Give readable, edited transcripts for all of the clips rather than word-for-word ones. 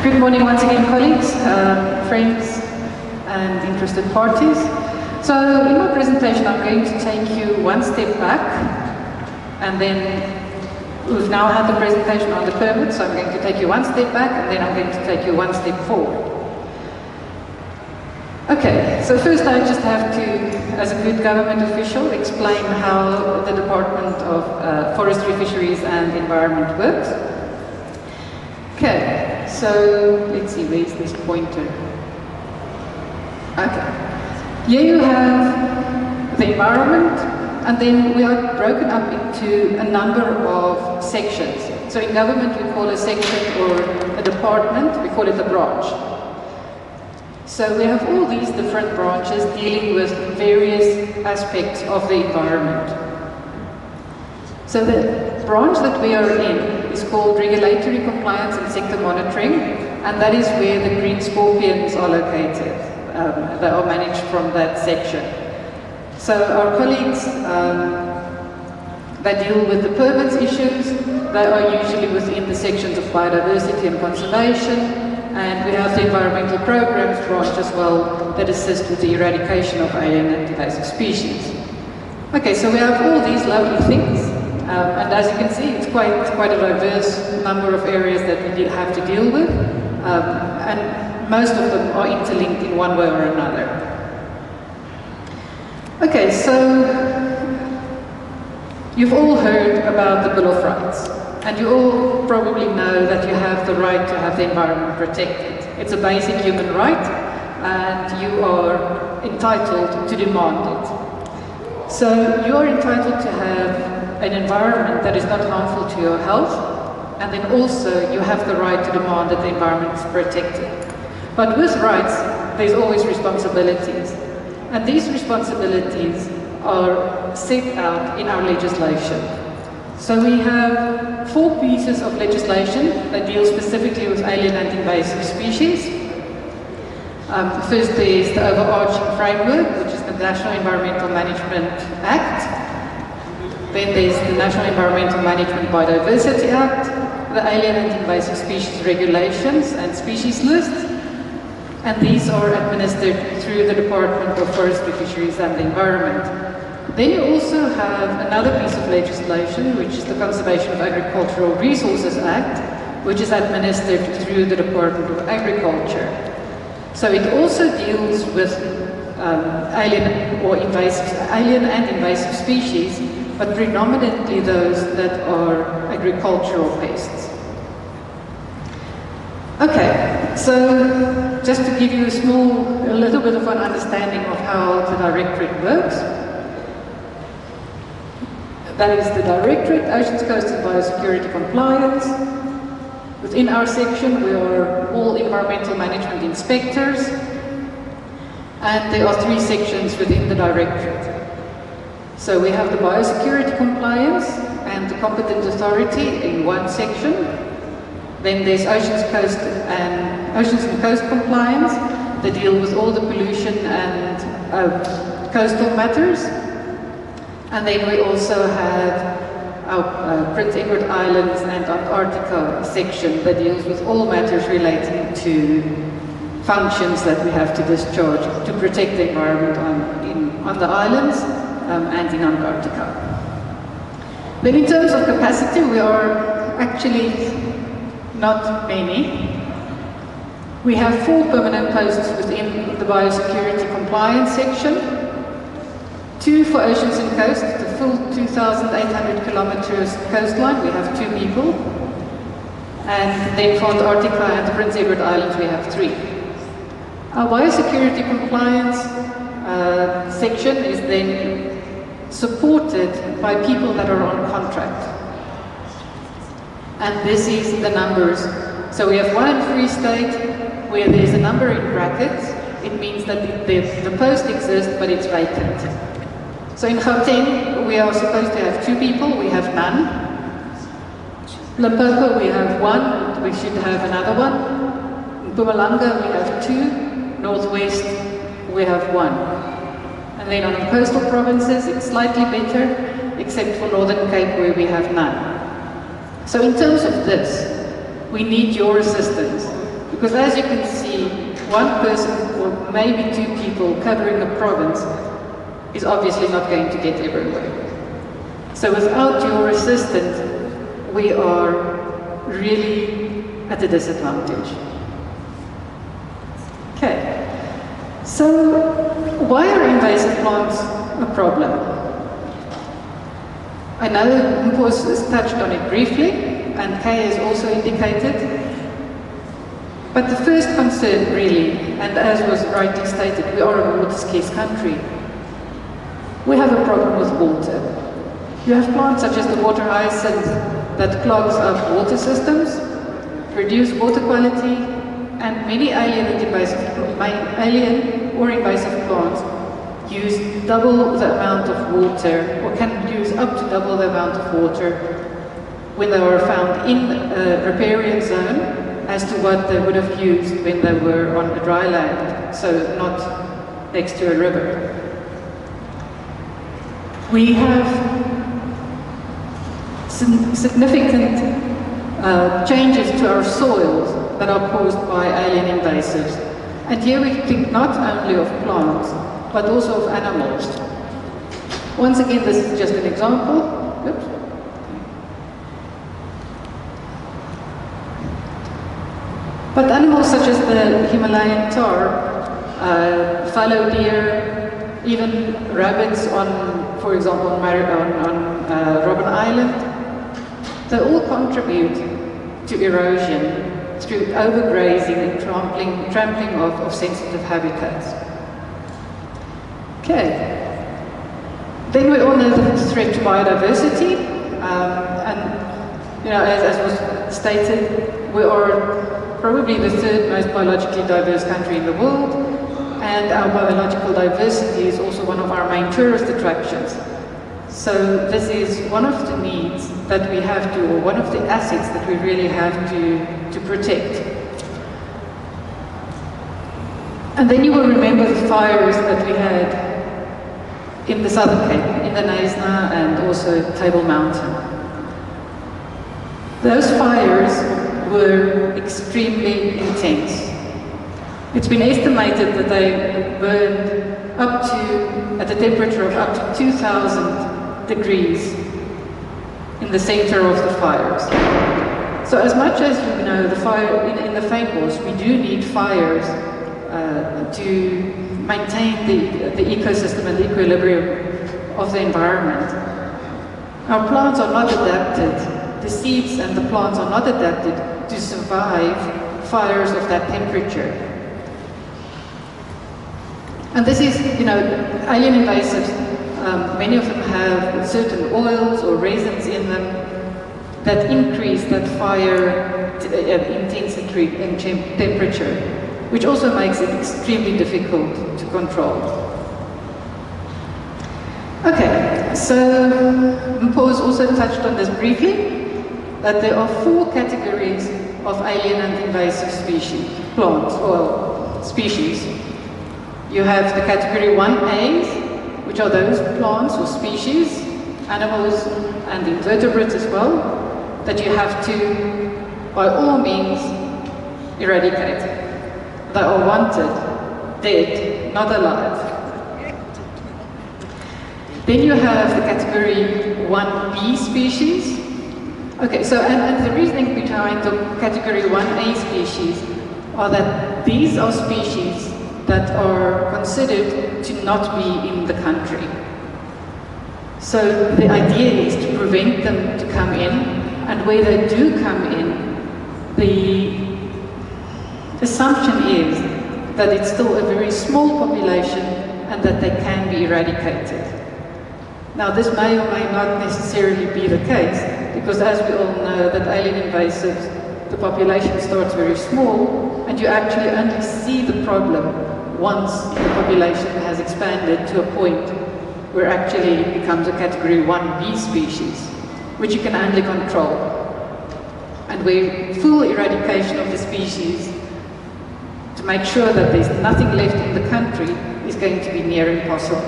Good morning once again, colleagues, friends and interested parties. So in my presentation I'm going to take you one step back, and then we've now had the presentation on the permit, so I'm going to take you one step back and then I'm going to take you one step forward. Okay, so first I just have to, as a good government official, explain how the Department of Forestry, Fisheries and Environment works. Okay, so let's see, where's this pointer? Okay, here you have the environment, and then we are broken up into a number of sections. So in government we call a section or a department, we call it a branch. So we have all these different branches dealing with various aspects of the environment. So the branch that we are in is called Regulatory Compliance and Sector Monitoring, and that is where the green scorpions are located. They are managed from that section. So our colleagues that deal with the permits issues, they are usually within the sections of biodiversity and conservation. And we have the environmental programs branch as well that assist with the eradication of alien and invasive species. Okay, so we have all these lovely things, and as you can see, it's quite a diverse number of areas that we have to deal with, and most of them are interlinked in one way or another. Okay, so you've all heard about the Bill of Rights. And you all probably know that you have the right to have the environment protected. It's a basic human right, and you are entitled to demand it. So you are entitled to have an environment that is not harmful to your health, and then also you have the right to demand that the environment is protected. But with rights, there's always responsibilities. And these responsibilities are set out in our legislation. So we have 4 pieces of legislation that deal specifically with alien and invasive species. First there is the overarching framework, which is the National Environmental Management Act. Then there's the National Environmental Management Biodiversity Act, the Alien and Invasive Species Regulations and Species Lists. And these are administered through the Department of Forestry, Fisheries and the Environment. Then you also have another piece of legislation, which is the Conservation of Agricultural Resources Act, which is administered through the Department of Agriculture. So it also deals with alien and invasive species, but predominantly those that are agricultural pests. Okay, so just to give you a little bit of an understanding of how the Directorate works. That is the Directorate, Oceans, Coast and Biosecurity Compliance. Within our section, we are all environmental management inspectors, and there are 3 sections within the Directorate. So we have the Biosecurity Compliance and the Competent Authority in one section. Then there's Oceans and Coast Compliance that deal with all the pollution and coastal matters. And then we also have our Prince Edward Islands and Antarctica section that deals with all matters relating to functions that we have to discharge to protect the environment on the islands and in Antarctica. Then in terms of capacity, we are actually not many. We have 4 permanent posts within the Biosecurity Compliance section. 2 for Oceans and Coast, the full 2,800 kilometers coastline, we have 2 people. And then for Antarctica and the Prince Edward Islands, we have 3. Our Biosecurity Compliance section is then supported by people that are on contract. And this is the numbers. So we have 1 in Free State, where there's a number in brackets. It means that the post exists, but it's vacant. So in Gauteng, we are supposed to have 2 people, we have none. Limpopo, we have 1, we should have another 1. In Mpumalanga, we have 2. Northwest, we have 1. And then on the coastal provinces, it's slightly better, except for Northern Cape, where we have none. So in terms of this, we need your assistance. Because as you can see, one person or maybe two people covering a province is obviously not going to get everywhere. So without your assistance, we are really at a disadvantage. Okay, so why are invasive plants a problem? I know Mpos has touched on it briefly, and Kay has also indicated. But the first concern really, and as was rightly stated, we are a water-scarce country. We have a problem with water. You have plants such as the water hyacinth that clogs up water systems, reduce water quality, and many alien or invasive plants use double the amount of water, or can use up to double the amount of water when they are found in a riparian zone as to what they would have used when they were on a dry land, so not next to a river. We have significant changes to our soils that are caused by alien invasives. And here we think not only of plants, but also of animals. Once again, this is just an example. Oops. But animals such as the Himalayan tahr, fallow deer, even rabbits on, for example, on Robben Island, they all contribute to erosion through overgrazing and trampling of sensitive habitats. Okay. Then we all know the threat to biodiversity, and as was stated, we are probably the third most biologically diverse country in the world, and our biological diversity is also one of our main tourist attractions. So this is one of the needs that we have to, or one of the assets that we really have to protect. And then you will remember the fires that we had in the Southern Cape, in the Knysna and also Table Mountain. Those fires were extremely intense. It's been estimated that they burned at a temperature of up to 2,000 degrees in the center of the fires. So as much as you know, the fire in the fynbos, we do need fires to maintain the ecosystem and the equilibrium of the environment. Our plants are not adapted, the seeds and the plants are not adapted to survive fires of that temperature. And this is, alien invasives, many of them have certain oils or resins in them that increase that fire intensity and temperature, which also makes it extremely difficult to control. Okay, so Mpos also touched on this briefly, that there are 4 categories of alien and invasive species, plants or species. You have the category 1As, which are those plants or species, animals and invertebrates as well, that you have to, by all means, eradicate. They are wanted, dead, not alive. Then you have the category 1B species. Okay, so and the reasoning behind the category 1A species are that these are species that are considered to not be in the country. So the idea is to prevent them to come in, and where they do come in, the assumption is that it's still a very small population and that they can be eradicated. Now this may or may not necessarily be the case, because as we all know that alien invasives, the population starts very small, and you actually only see the problem once the population has expanded to a point where actually it becomes a category 1B species, which you can only control. And where full eradication of the species to make sure that there's nothing left in the country is going to be near impossible.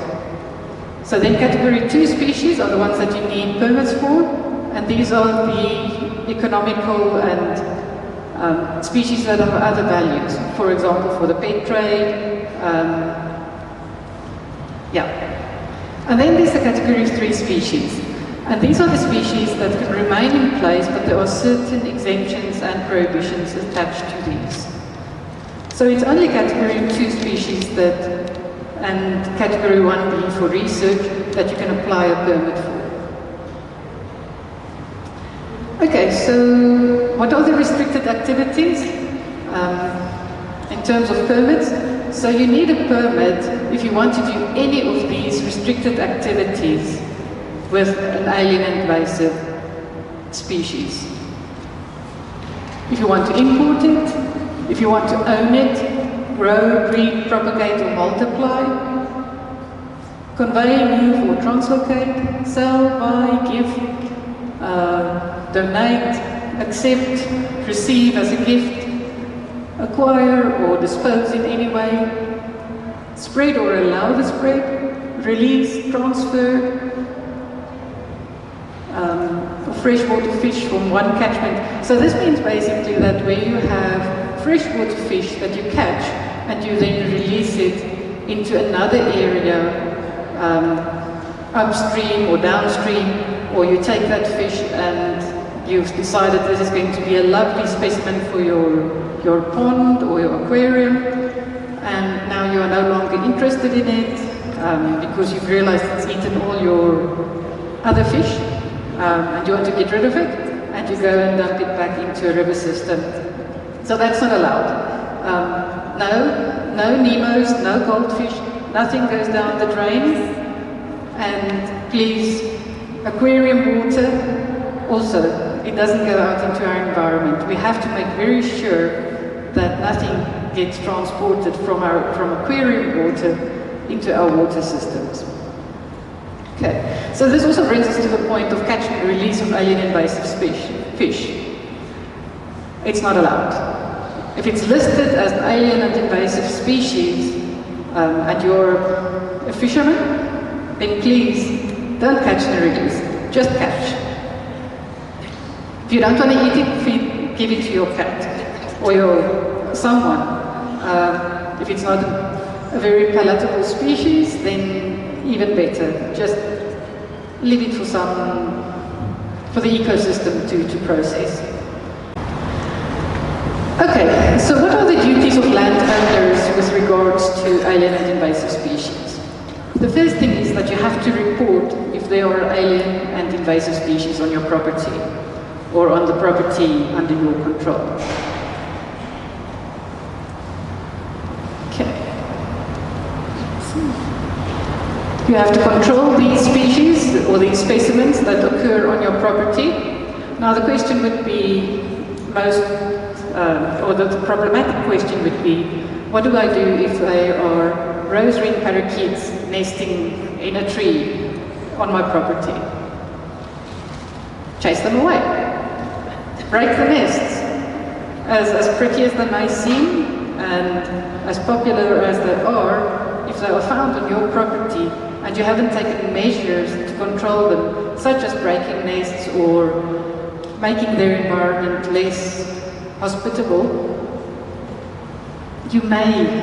So then category 2 species are the ones that you need permits for, and these are the economical and species that have other values, for example, for the pet trade. And then there's the category 3 species. And these are the species that can remain in place, but there are certain exemptions and prohibitions attached to these. So it's only category 2 species that, and category 1 being for research, that you can apply a permit for. Okay, so what are the restricted activities in terms of permits? So you need a permit if you want to do any of these restricted activities with an alien invasive species. If you want to import it, if you want to own it, grow, breed, propagate or multiply, convey, move or translocate, sell, buy, give, donate, accept, receive as a gift, acquire or dispose in any way, spread or allow the spread, release, transfer of freshwater fish from one catchment. So this means basically that where you have freshwater fish that you catch and you then release it into another area upstream or downstream, or you take that fish and you've decided this is going to be a lovely specimen for your pond or your aquarium, and now you are no longer interested in it because you've realized it's eaten all your other fish, and you want to get rid of it, and you go and dump it back into a river system. So that's not allowed. No Nemos, no goldfish, nothing goes down the drain, and please, aquarium water also, it doesn't go out into our environment. We have to make very sure that nothing gets transported from aquarium water into our water systems. Okay, so this also brings us to the point of catch and release of alien invasive fish. It's not allowed. If it's listed as an alien and invasive species and you're a fisherman, then please don't catch and release, just catch. If you don't want to eat it, give it to your cat or your someone. If it's not a very palatable species, then even better. Just leave it for the ecosystem to process. Okay, so what are the duties of landowners with regards to alien and invasive species? The first thing is that you have to report if there are alien and invasive species on your property or on the property under your control. Okay. You have to control these species or these specimens that occur on your property. Now the question would be the problematic question would be, what do I do if there are rose-ringed parakeets nesting in a tree on my property? Chase them away. Break the nests. As pretty as they may seem, and as popular as they are, if they are found on your property and you haven't taken measures to control them, such as breaking nests or making their environment less hospitable, you may,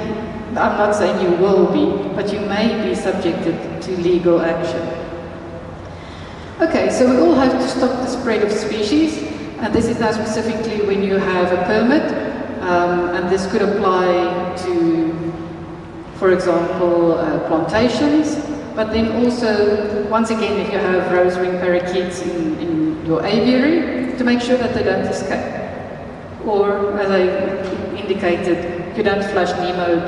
I'm not saying you will be, but you may be subjected to legal action. Okay, so we all have to stop the spread of species, and this is now specifically when you have a permit, and this could apply to, for example, plantations, but then also, once again, if you have rose-ringed parakeets in your aviary, to make sure that they don't escape. Or, as I indicated, you don't flush Nemo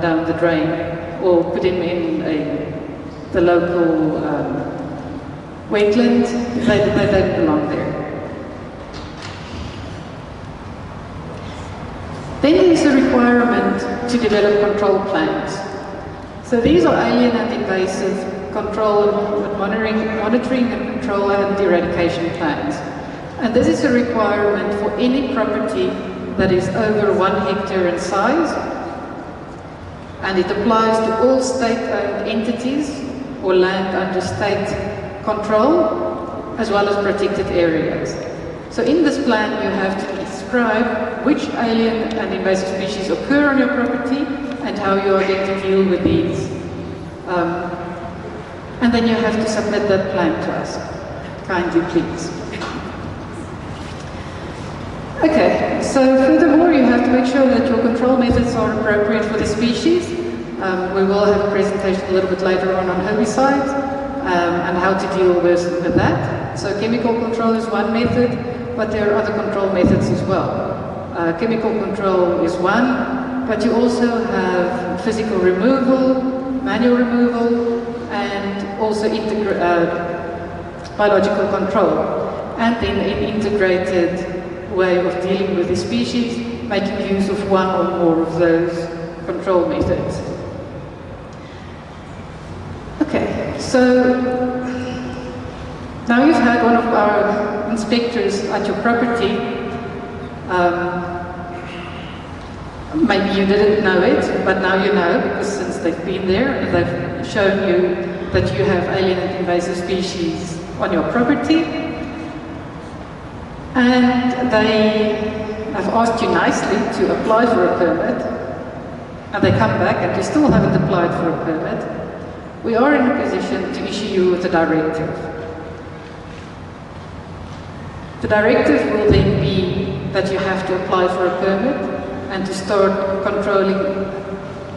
down the drain, or put him in the local wetland. They don't belong there. Then there's the requirement to develop control plans. So these are alien and invasive control and monitoring and control and eradication plans. And this is a requirement for any property that is over 1 hectare in size, and it applies to all state-owned entities or land under state control, as well as protected areas. So in this plan you have to describe which alien and invasive species occur on your property and how you are going to deal with these. And then you have to submit that plan to us. Kindly, please. Okay, so furthermore, you have to make sure that your control methods are appropriate for the species. We will have a presentation a little bit later on herbicides and how to deal with that. So chemical control is one method, but there are other control methods as well. Chemical control is one, but you also have physical removal, manual removal, and also biological control. And then an integrated way of dealing with the species, making use of one or more of those control methods. Okay, so now you've had one of our inspectors at your property. Maybe you didn't know it, but now you know, because since they've been there and they've shown you that you have alien and invasive species on your property. And they have asked you nicely to apply for a permit, and they come back and you still haven't applied for a permit. We are in a position to issue you with a directive. The directive will then be that you have to apply for a permit and to start controlling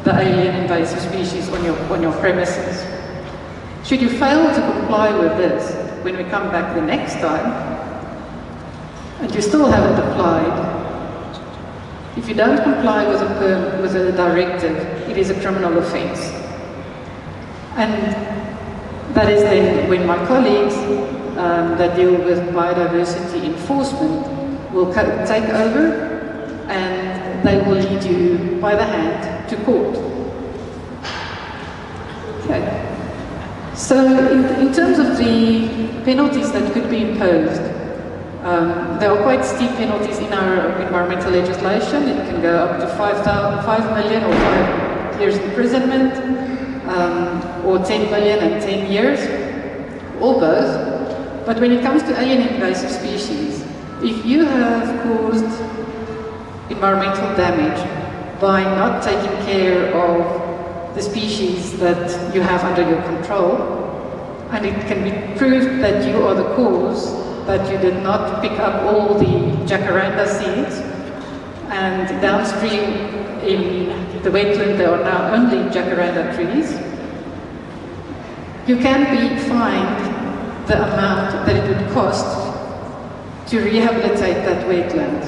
the alien invasive species on your premises. Should you fail to comply with this when we come back the next time, and you still haven't applied, if you don't comply with a directive, it is a criminal offence. And that is then when my colleagues that deal with biodiversity enforcement will take over, and they will lead you by the hand to court. Okay. So in terms of the penalties that could be imposed, there are quite steep penalties in our environmental legislation. It can go up to 5 million or 5 years imprisonment, or 10 million and 10 years, or both. But when it comes to alien invasive species, if you have caused environmental damage by not taking care of the species that you have under your control, and it can be proved that you are the cause, that you did not pick up all the jacaranda seeds, and downstream in the wetland there are now only jacaranda trees, you can be fined the amount that it would cost to rehabilitate that wetland.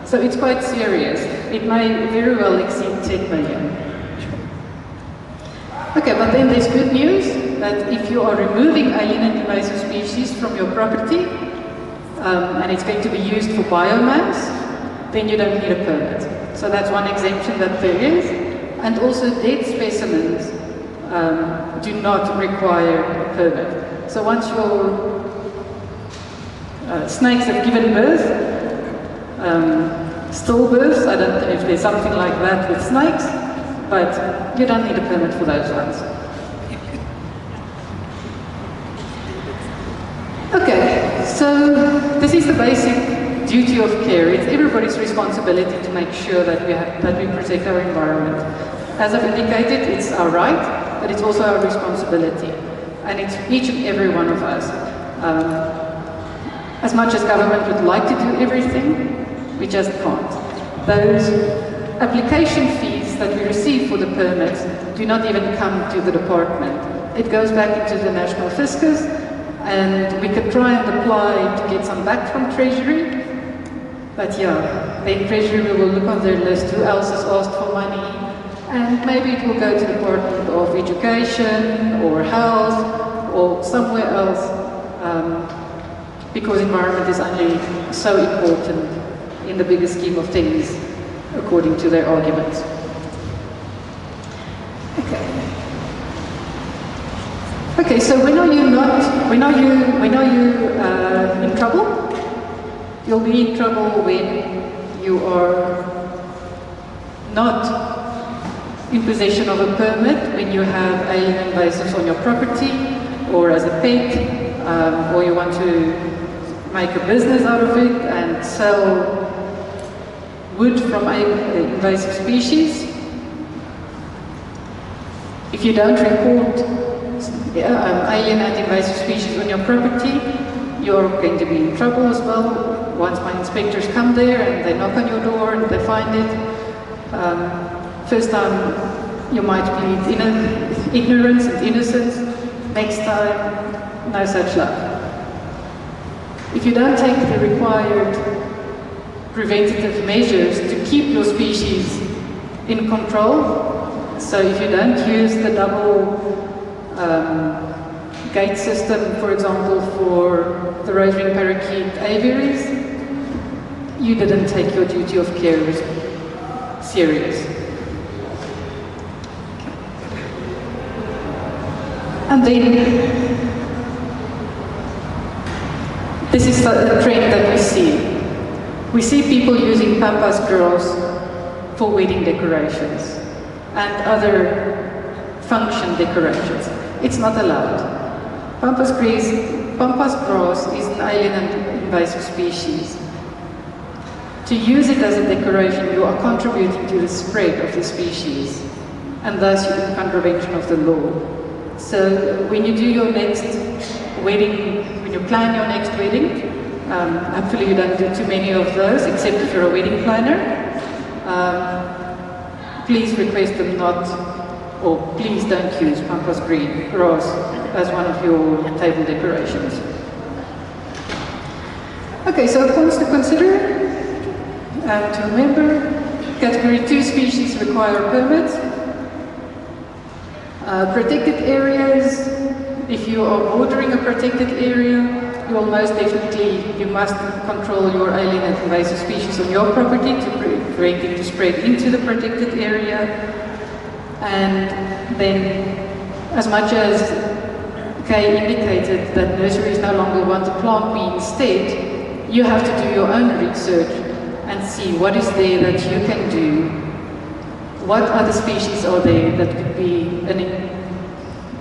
So it's quite serious. It may very well exceed 10 million. Okay, but then there's good news that if you are removing alien and invasive species from your property, and it's going to be used for biomass, then you don't need a permit. So that's one exemption that there is. And also dead specimens do not require a permit. So once your snakes have given birth, stillbirths, I don't know if there's something like that with snakes, but you don't need a permit for those ones. Okay, so this is the basic duty of care. It's everybody's responsibility to make sure that we protect our environment. As I've indicated, it's our right, but it's also our responsibility. And it's each and every one of us. As much as government would like to do everything, we just can't. Those application fees that we receive for the permits do not even come to the department. It goes back into the national fiscus, and we could try and apply to get some back from Treasury, but yeah, then Treasury will look on their list who else has asked for money, and maybe it will go to the Department of Education or Health or somewhere else, because environment is only so important in the bigger scheme of things, according to their arguments. Okay, so when are you in trouble? You'll be in trouble when you are not in possession of a permit, when you have alien invasives on your property, or as a pet, or you want to make a business out of it and sell wood from invasive species. If you don't report alien and invasive species on your property, you're going to be in trouble as well. Once my inspectors come there and they knock on your door and they find it, first time you might plead ignorance and innocence. Next time, no such luck. If you don't take the required preventative measures to keep your species in control, so if you don't use the double gate system, for example, for the rose-ringed parakeet aviaries, you didn't take your duty of care serious. And then, this is the trend that we see. We see people using pampas grass for wedding decorations and other function decorations. It's not allowed. Pampas grass is an alien and invasive species. To use it as a decoration, you are contributing to the spread of the species, and thus you're in contravention of the law. So when you do your next wedding, when you plan your next wedding, hopefully you don't do too many of those, except if you're a wedding planner, please request them not, or please don't use pampas grass as one of your table decorations. Okay, so points to consider and to remember. Category 2 species require permits. Protected areas, if you are bordering a protected area, you will most definitely, you must control your alien and invasive species on your property to prevent it to spread into the protected area. And then, as much as Kay indicated that nurseries no longer want to plant me instead, you have to do your own research and see what is there that you can do. What other species are there that could be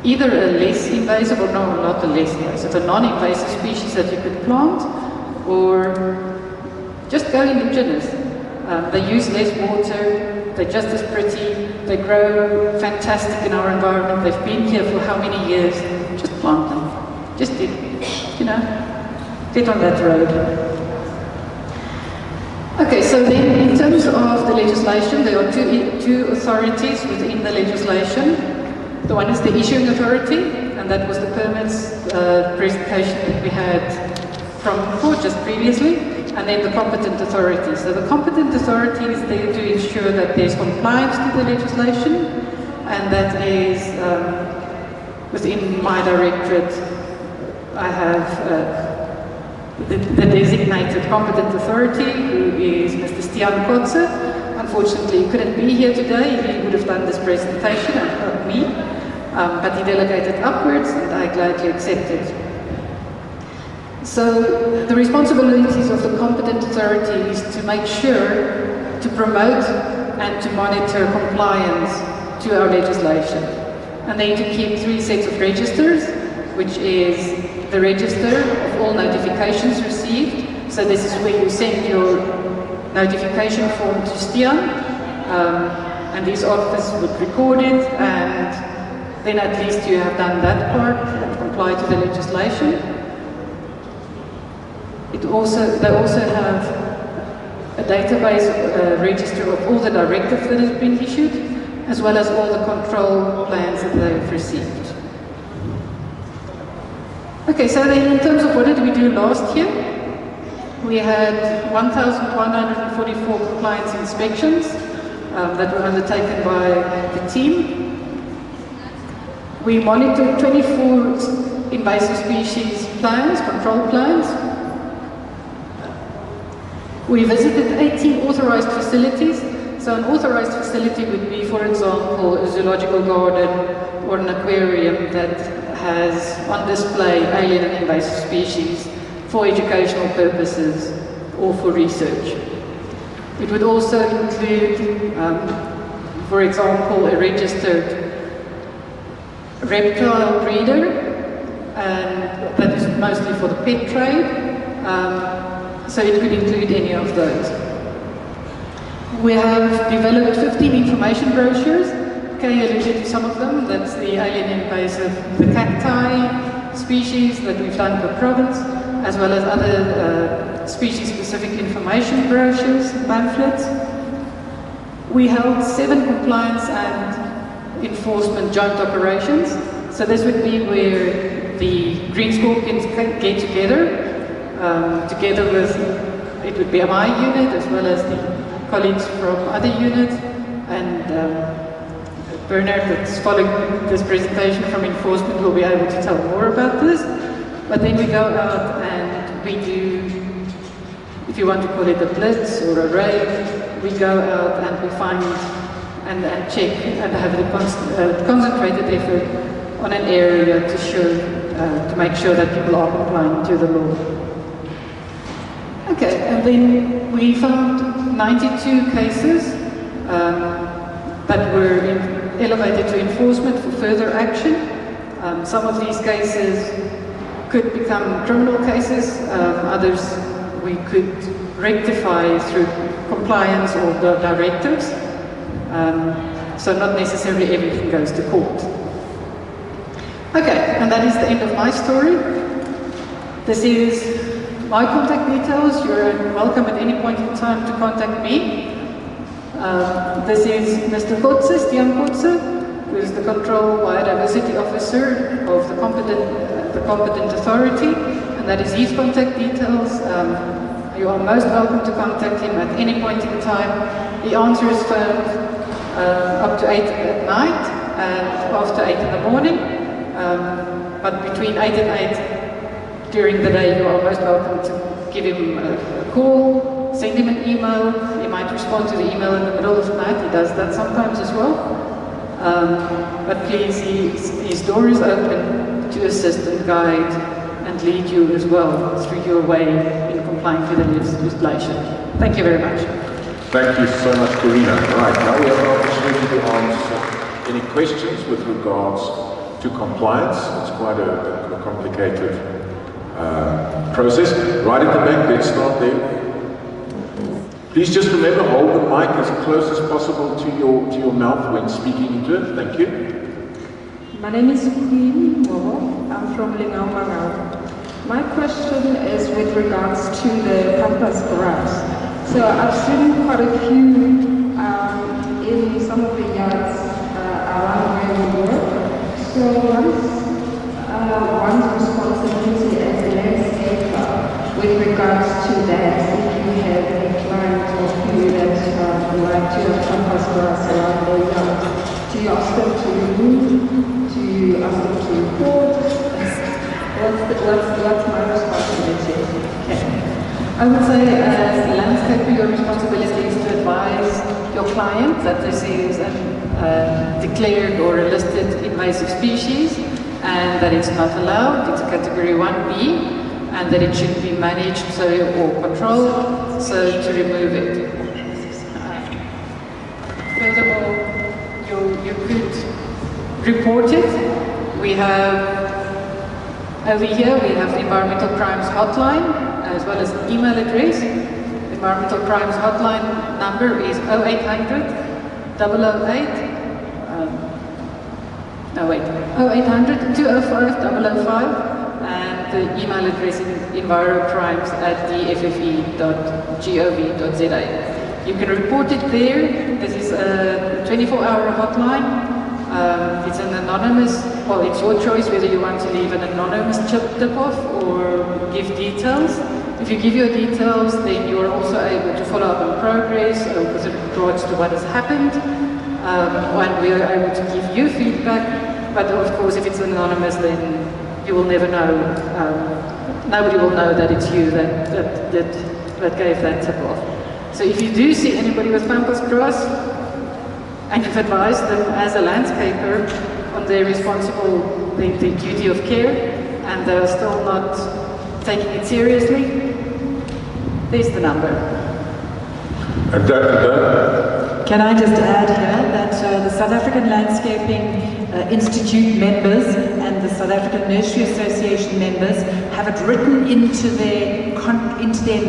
either a less invasive, or no, not a less invasive, a non-invasive species that you could plant, or just go indigenous. They use less water, they're just as pretty, they grow fantastic in our environment, they've been here for how many years, just plant them. Just, get on that road. Okay, so then in terms of the legislation, there are two authorities within the legislation. The one is the issuing authority, and that was the permits presentation that we had from before, just previously, and then the competent authority. So the competent authority is there to ensure that there's compliance to the legislation, and that is within my directorate. I have the designated competent authority, who is Mr. Stian Kotze. Unfortunately, he couldn't be here today. He would have done this presentation and not me, but he delegated upwards, and I gladly accepted. So the responsibilities of the competent authority is to make sure to promote and to monitor compliance to our legislation, and then to keep 3 sets of registers, which is the register of all notifications received. So this is where you send your notification form to Stian, and his office would record it, and then at least you have done that part and comply to the legislation. They also have a database register of all the directives that have been issued, as well as all the control plans that they've received. Okay, so then in terms of what did we do last year? We had 1,144 compliance inspections that were undertaken by the team. We monitored 24 invasive species plans, control plans. We visited 18 authorized facilities. So an authorized facility would be, for example, a zoological garden or an aquarium that has on display alien and invasive species for educational purposes or for research. It would also include, for example, a registered reptile breeder, and that is mostly for the pet trade, so it could include any of those. We have developed 15 information brochures. Kay alluded to some of them. That's the alien invasive, the cacti species that we've done per province, as well as other species-specific information brochures, pamphlets. We held 7 compliance and enforcement joint operations. So this would be where the Green Scorpions get together, together with, it would be my unit as well as the colleagues from other units, and Bernard, that's following this presentation from enforcement, will be able to tell more about this. But then we go out and we do, if you want to call it a blitz or a raid, we go out and we find and check and have a concentrated effort on an area to show, to make sure that people are complying to the law. Okay, and then we found 92 cases that were elevated to enforcement for further action. Some of these cases could become criminal cases, others we could rectify through compliance or the directives. So not necessarily everything goes to court. Okay, and that is the end of my story. This is my contact details. You're welcome at any point in time to contact me. This is Mr. Kotze, Stian Kotze, who is the Control Biodiversity Officer of the competent authority, and that is his contact details. You are most welcome to contact him at any point in time. He answers phones up to 8 at night and after 8 in the morning, but between 8 and 8 during the day you are most welcome to give him a call, send him an email. He might respond to the email in the middle of the night. He does that sometimes as well. But please, his door is open to assist and guide and lead you as well through your way in complying with the legislation. Thank you very much. Thank you so much, Carina. Right, now we have an opportunity to answer any questions with regards to compliance. It's quite a complicated process. Right at the back, let's start there. Please just remember, hold the mic as close as possible to your mouth when speaking into it. Thank you. My name is Queen Mobo. I'm from Lingao, Marau. My question is with regards to the pampas grass. So I've seen quite a few in some of the yards around where we work. So one's responsibility as a landscaper with regards to that, if you have a client or few that would like to have pampas grass around their yard, do you ask them to remove? Do you ask them to report? What's my responsibility? Okay. I would say as a landscaper, your responsibility is to advise your client that this is a declared or a listed invasive species and that it's not allowed. It's a category 1B and that it should be managed or controlled, so to remove it. Furthermore, you could report it. We have, over here, we have the Environmental Crimes Hotline, as well as an email address. The Environmental Crimes Hotline number is 0800 008 0800 205 005, and the email address is envirocrimes@dffe.gov.za. You can report it there. This is a 24-hour hotline. It's an anonymous, well, it's your choice whether you want to leave an anonymous tip-off or give details. If you give your details, then you are also able to follow up on progress with regards to what has happened, and we are able to give you feedback. But of course, if it's anonymous, then you will never know. Nobody will know that it's you that gave that tip-off. So if you do see anybody with pampas grass, and you've advised them as a landscaper on their the duty of care, and they're still not taking it seriously, there's the number. Can I just add here that the South African Landscaping Institute members and the South African Nursery Association members have it written into their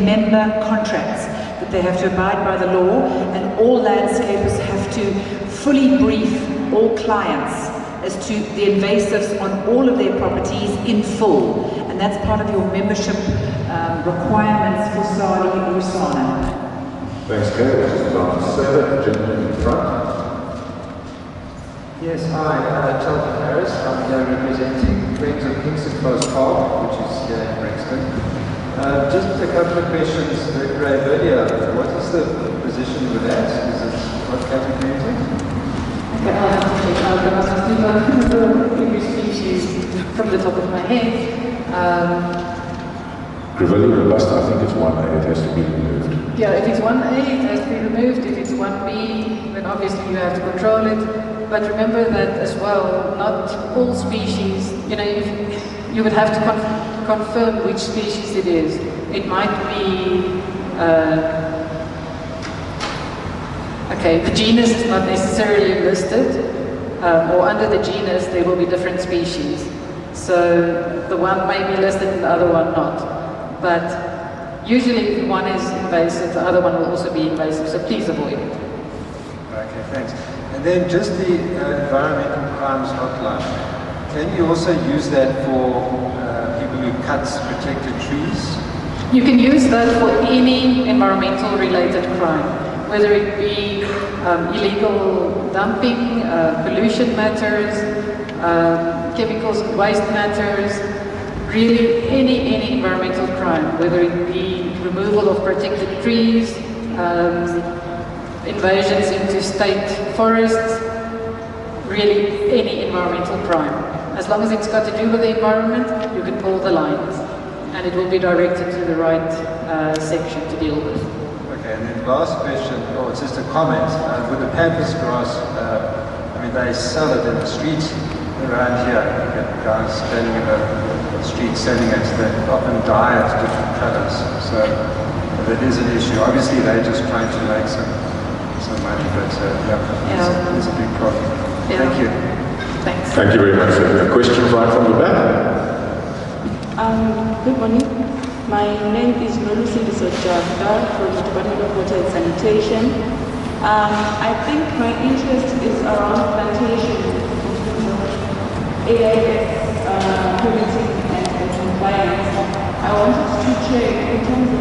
member contracts that they have to abide by the law, and all landscapers have to fully brief all clients as to the invasives on all of their properties in full. And that's part of your membership requirements for SARI or SANA. Thanks, Kate. We're just about to say that, gentleman in front. Yes, hi, Jonathan Harris. I'm here representing Friends of Kingston Close Park, which is here in Brixton. Just a couple of questions, Ray, earlier. What is the position with that? Is it what category is it? Okay, I'll have to check out, but I must do the species from the top of my head. Gravelly robust, I think it's 1A, it has to be removed. Yeah, if it's 1A, it has to be removed. If it's 1B, then obviously you have to control it. But remember that as well, not all species, you would have to confirm which species it is. It might be, okay, the genus is not necessarily listed, or under the genus there will be different species. So the one may be listed and the other one not. But usually if one is invasive, the other one will also be invasive, so please avoid it. Okay, thanks. And then just the environmental crimes hotline. Can you also use that for people who cut protected trees? You can use that for any environmental related crime, whether it be illegal dumping, pollution matters, chemicals and waste matters, really any environmental crime, whether it be removal of protected trees, invasions into state forests, really any environmental crime. As long as it's got to do with the environment, you can pull the lines and it will be directed to the right section to deal with. Okay, and then last question, or it's just a comment, with the pampas grass, I mean they sell it in the streets around here. You get guys standing in the street selling it, they often dye it different colours, so that is an issue. Obviously they're just trying to make some money, but yeah, it's a big problem. Yeah. Thank you. Thanks. Thank you very much. A question right from the back. Good morning. My name is Nolusi Sojada from the Department of Water and Sanitation. I think my interest is around plantation AIS permitting and compliance. I wanted to check in terms of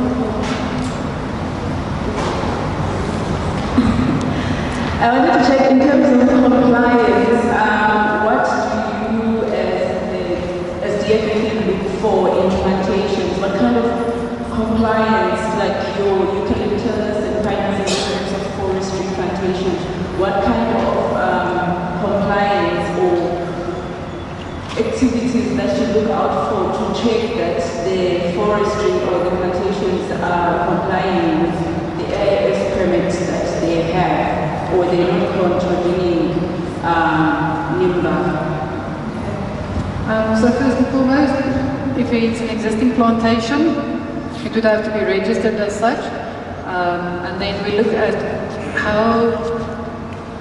compliance, what do you as DFA look for in plantations? What kind of compliance, like your eucalyptus and pinus in terms of forestry plantations, what kind of compliance or activities that you look out for to check that the forestry or the plantations are complying with the AIS permits that they have, or they're not contravening NIMBA? So first and foremost, if it's an existing plantation, it would have to be registered as such. And then we look at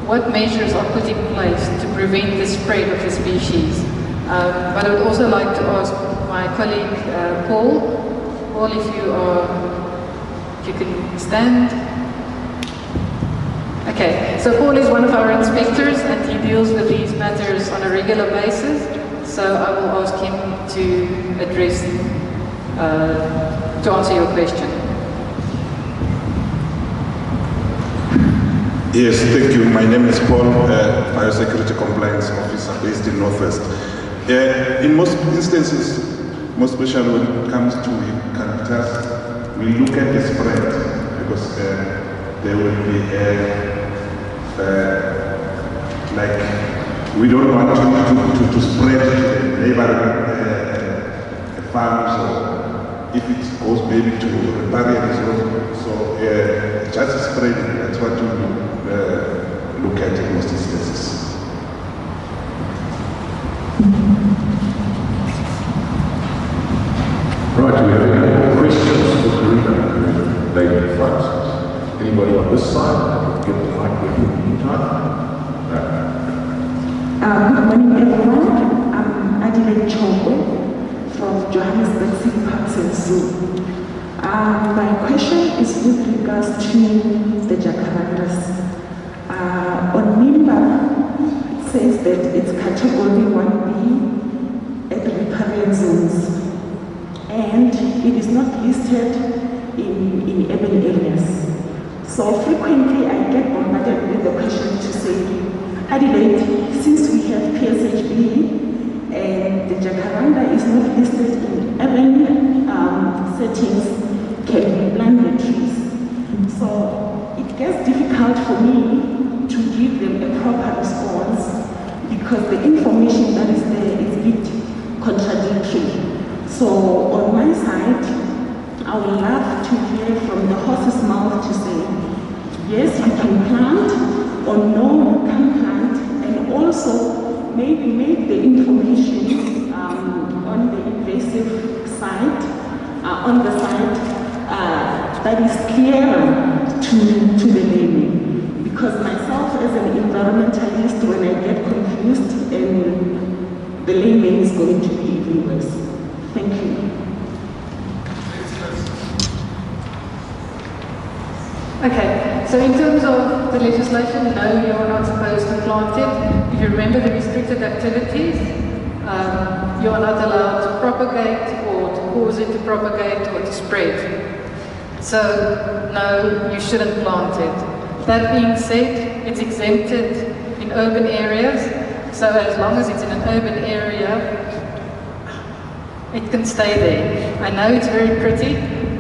what measures are put in place to prevent the spread of the species. But I would also like to ask my colleague Paul. Paul, if you can stand. Okay, so Paul is one of our inspectors and he deals with these matters on a regular basis. So I will ask him to address, to answer your question. Yes, thank you. My name is Paul, Biosecurity Compliance Officer based in Northwest. In most instances, most especially when it comes to eucalyptus, we look at the spread because there will be we don't want to spread to the neighboring farms, or if it goes maybe to riparian zone. So just spreading, that's what we look at in most instances. Right, do we have any more questions for Carina? Lady in front. Anybody on this side? Get the mic with you in the meantime. Good morning, everyone. I'm Adelaide Chongwe from Johannesburg City Parks and Zoo. My question is with regards to the jacarandas. On NIMBA, it says that it's category 1B at riparian zones, and it is not listed in urban areas. So frequently I get bombarded with the question to say, Adelaide, since we have PSHB and the jacaranda is not listed in urban settings, can we plant the trees? So it gets difficult for me to give them a proper response because the information that is there is a bit contradictory. So on my side, I would love to hear from the horse's mouth to say, yes, you can plant, or no, you can't plant, and also maybe make the information on the invasive side, on the side that is clearer to the layman. Because myself as an environmentalist, when I get confused, and the layman is going to be even worse. Thank you. Okay, so in terms of the legislation, no, you are not supposed to plant it. If you remember the restricted activities, you are not allowed to propagate or to cause it to propagate or to spread. So, no, you shouldn't plant it. That being said, it's exempted in urban areas, so as long as it's in an urban area, it can stay there. I know it's very pretty,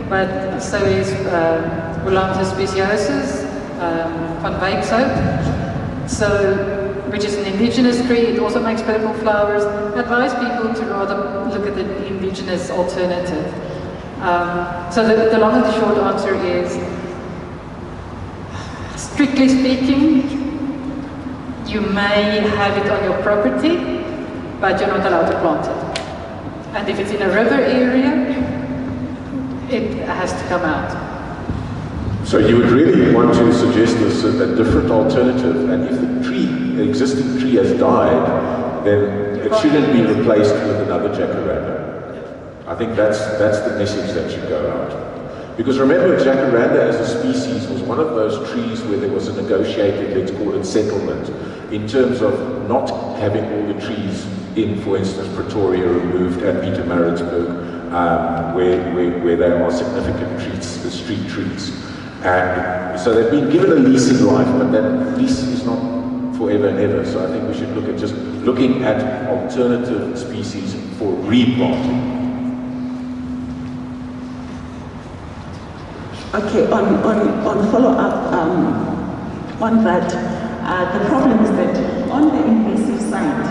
but so is Wolanthus speciosus, van Wyk soap, which is an indigenous tree. It also makes purple flowers. I advise people to rather look at the indigenous alternative. So the long and the short answer is, strictly speaking, you may have it on your property, but you're not allowed to plant it. And if it's in a river area, it has to come out. So you would really want to suggest a different alternative, and if the existing tree has died, then it shouldn't be replaced with another jacaranda. I think that's the message that should go out. Because remember, jacaranda as a species was one of those trees where there was a negotiated, let's call it settlement, in terms of not having all the trees in, for instance, Pretoria removed and Pietermaritzburg, where there are significant trees, the street trees. And so they've been given a lease in life, but that lease is not forever and ever. So I think we should look at just looking at alternative species for replanting. Okay, on follow-up on that, the problem is that on the invasive side,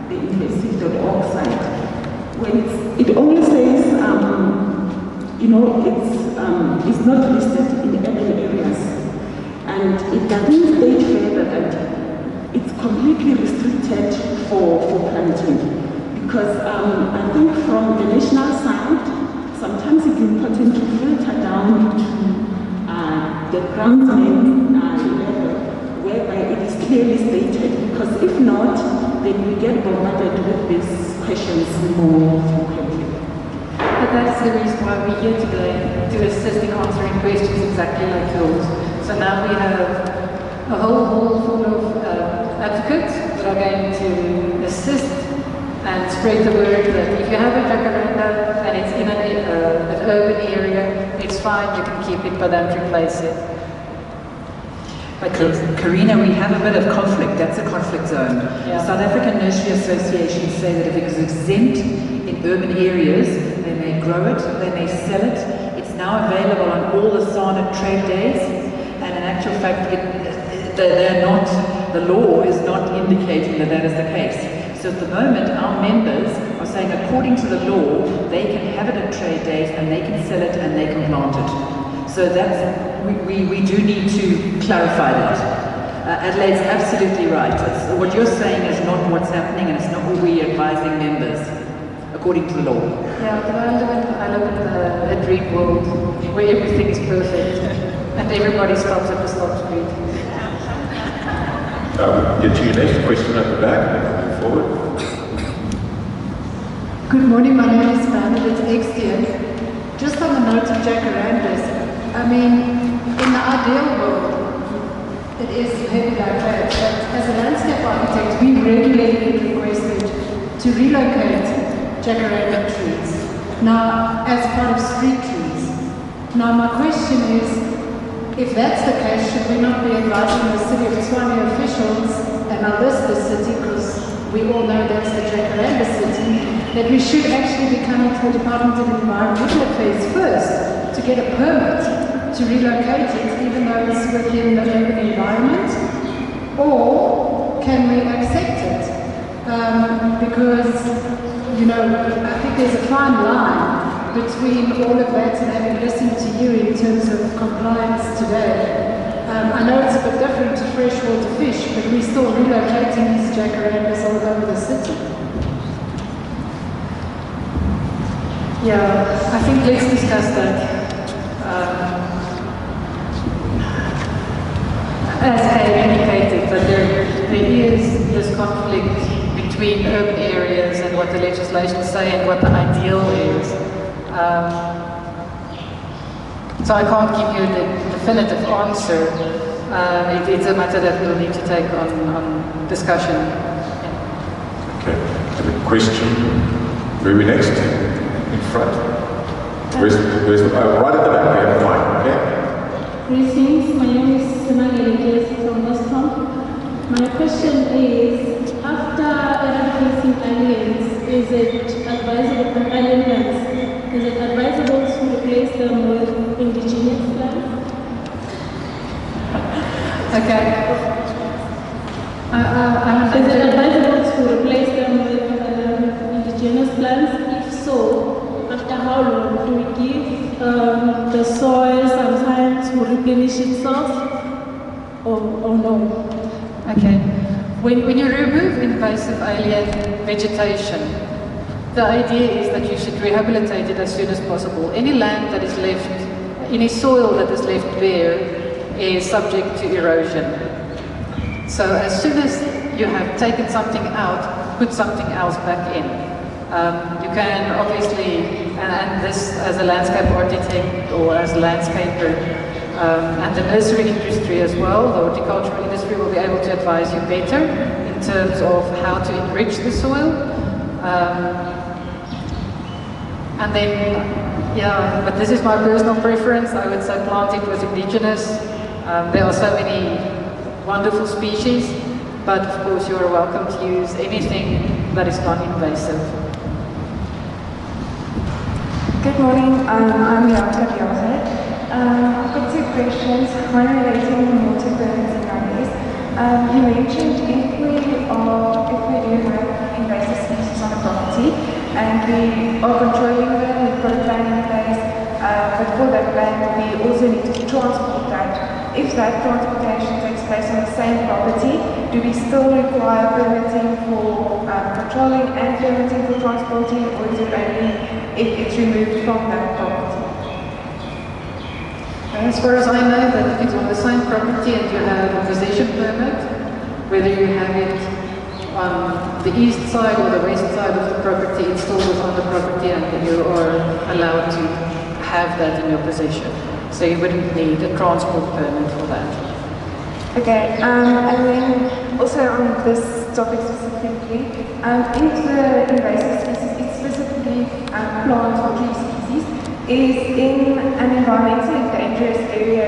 the invasive.org side, when it only says, it's not listed in urban areas, and it doesn't state further that it's completely restricted for planting. Because I think from the national side, sometimes it's important to filter down to the groundsman level, whereby it is clearly stated, because if not, then we get bombarded with these questions more frequently. But that's the reason why we're here today, to assist in answering questions exactly like yours. So now we have a whole hall full of advocates that are going to assist and spread the word that if you have a jacaranda and it's in an urban area, it's fine, you can keep it, but don't replace it. But Carina, we have a bit of conflict. That's a conflict zone. Yeah. The South African Nursery Association say that if it is exempt in urban areas, they may grow it, they may sell it. It's now available on all the SANA trade days, and in actual fact, the law is not indicating that that is the case. So at the moment, our members are saying according to the law, they can have it at trade days, and they can sell it, and they can plant it. So we do need to clarify that. Adelaide's absolutely right. What you're saying is not what's happening, and it's not what we're advising members, according to the law. Yeah, but I live in a dream world where everything is perfect and everybody stops at the stop street. Get to your next question at the back, and then move forward. Good morning, my name is Bernadette Extier. Just on the note of jacarandas, I mean, our ideal world, it is heavy like that, but as a landscape architect, we regularly get requested to relocate jacaranda trees, now as part of street trees. Now my question is, if that's the case, should we not be advising the City of Tshwane officials, and I'll list the city because we all know that's the jacaranda city, that we should actually be coming to the Department of Environmental Affairs first to get a permit to relocate it, even though it's within the urban environment, or can we accept it? Because, you know, I think there's a fine line between all of that and having listened to you in terms of compliance today. I know it's a bit different to freshwater fish, but we're still relocating these jacarandas all over the city. Yeah, I think let's discuss that. As I indicated, that there is this conflict between urban areas and what the legislation say and what the ideal is. So I can't give you the definitive answer. It's a matter that we'll need to take on discussion. Okay, a question. Where are we next? In front. Where's right at the back, we have the mic, okay? Greetings, my name is Sunageli from Westcombe. My question is, after eradicating aliens, is it advisable for alien plants? Is it advisable to replace them with indigenous plants? Okay. Is it advisable to replace them with indigenous plants? If so, after how long do we give the soil some time to replenish itself, or no? Okay. When you remove invasive alien vegetation, the idea is that you should rehabilitate it as soon as possible. Any land that is left, any soil that is left bare is subject to erosion. So as soon as you have taken something out, put something else back in. You can obviously, and this as a landscape architect or as a landscaper, and the nursery industry as well, the horticultural industry will be able to advise you better in terms of how to enrich the soil. And then, yeah, but this is my personal preference. I would say plant it with indigenous. There are so many wonderful species, but of course you are welcome to use anything that is non-invasive. Good morning, I'm Yaka Biahe. I've got two questions, one relating to water permits and AIS. You mentioned if we do have invasive species on a property and we are controlling them, we've got a plan in place, but for that plan we also need to transport that. If that transportation takes place on the same property, do we still require permitting for controlling and permitting for transporting, or is it only if it's removed from that property? As far as I know, that if it's on the same property and you have a possession permit, whether you have it on the east side or the west side of the property, it's still on the property and you are allowed to have that in your possession. So you wouldn't need a transport permit for that. Okay, and then also on this topic specifically, in the invasive species, it's specifically plant or tree species, is in an environmentally dangerous area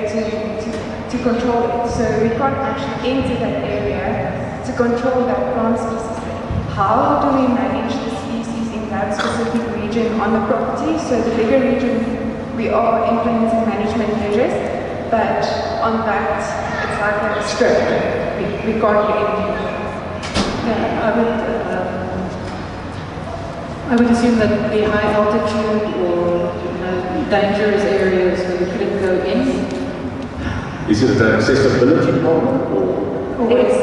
to control it. So we can't actually enter that area to control that plant species. How do we manage the species in that specific region on the property? So the bigger region, we are implementing management measures, but on that, it's like a strip. We can't do anything. Yeah, I would assume that the high altitude or dangerous areas where you couldn't go in. Is it an accessibility problem or? It's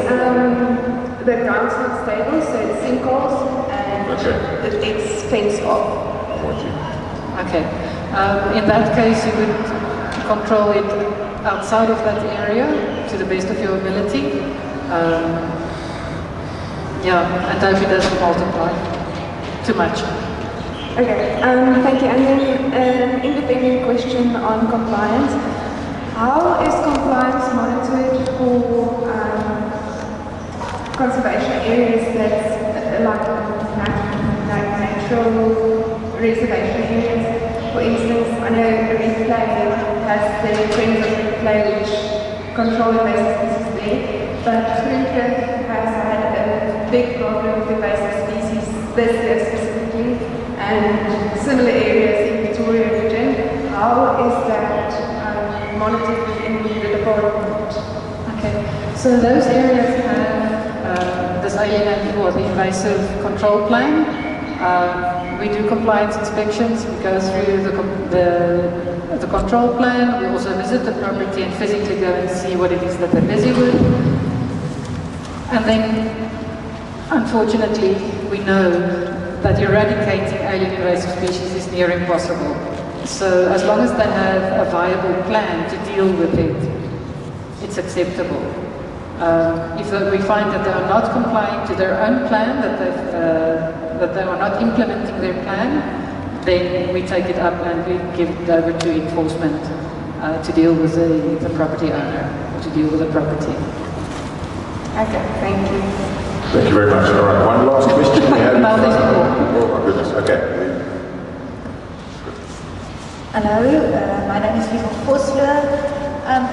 the ground's not stable, so it's sinkholes and it's fenced off. Okay. In that case, you would control it outside of that area to the best of your ability. And hope it doesn't multiply too much. Okay, thank you. And then an independent question on compliance. How is conservation areas that's like natural reservation areas. For instance, I know Replay has the Friends of Replay which control invasive species there, but Fruitcliff has had a big problem with invasive species this year specifically, and similar areas in Victoria region. How is that monitored within the department? Okay, so those areas have this alien or the invasive control plan. We do compliance inspections. We go through the control plan. We also visit the property and physically go and see what it is that they're busy with. And then, unfortunately, we know that eradicating alien invasive species is near impossible. So as long as they have a viable plan to deal with it, it's acceptable. If we find that they are not complying to their own plan, that they are not implementing their plan, then we take it up and we give it over to enforcement to deal with the property owner, to deal with the property. Okay, thank you. Thank you very much. All right, one last question we have. No, there's more. Oh my goodness, okay. Hello, my name is Lieve Vosler.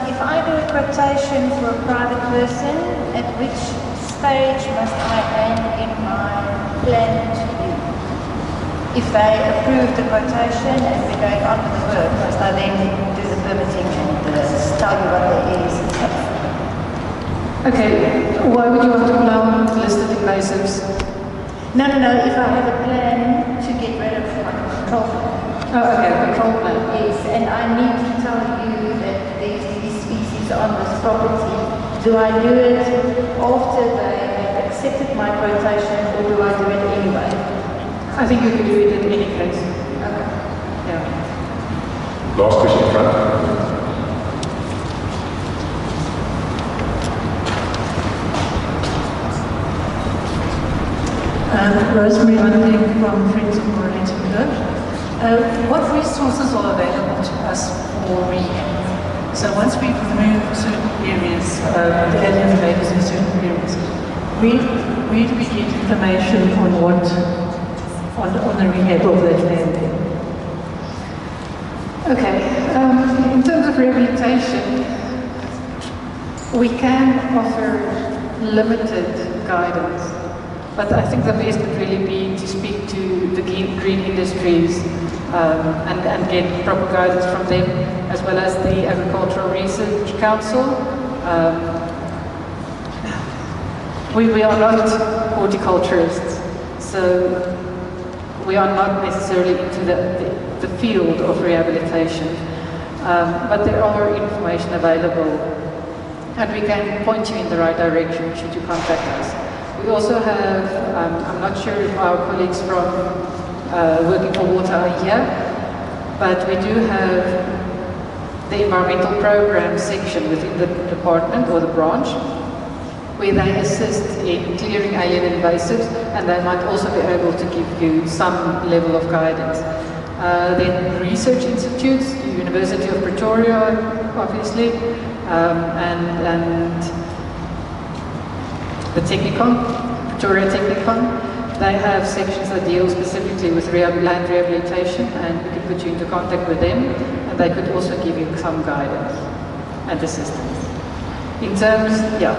If I do a quotation for a private person, at which stage must I hand in my plan to you? If they approve the quotation and we're going on with the work, must I then do the permitting and tell you what there is and stuff? Okay, why would you want to allow listed invasives? No. If I have a plan to get rid of my control plan. Oh, okay, control plan. Yes, and I need to tell you that there's these species on this property. Do I do it after they have accepted my quotation, or do I do it anyway? I think you can do it in any case. Okay. Yeah. Last question in front. Rosemary Hunting from Friends of Morellettenburg. What resources are available to us for rehab? So once we've removed certain areas, the alien invaders in certain areas, where do we get information on on the rehab of that land? Okay, in terms of rehabilitation, we can offer limited guidance. But I think the best would really be to speak to the green industries and get proper guidance from them, as well as the Agricultural Research Council. We are not horticulturists, so we are not necessarily into the field of rehabilitation. But there are information available, and we can point you in the right direction should you contact us. We also have, I'm not sure if our colleagues from Working for Water are here, but we do have the environmental program section within the department or the branch, where they assist in clearing alien invasives, and they might also be able to give you some level of guidance. Then research institutes, the University of Pretoria, obviously, and the Technikon, Pretoria Technikon, they have sections that deal specifically with land rehabilitation, and we can put you into contact with them, and they could also give you some guidance and assistance. In terms, yeah.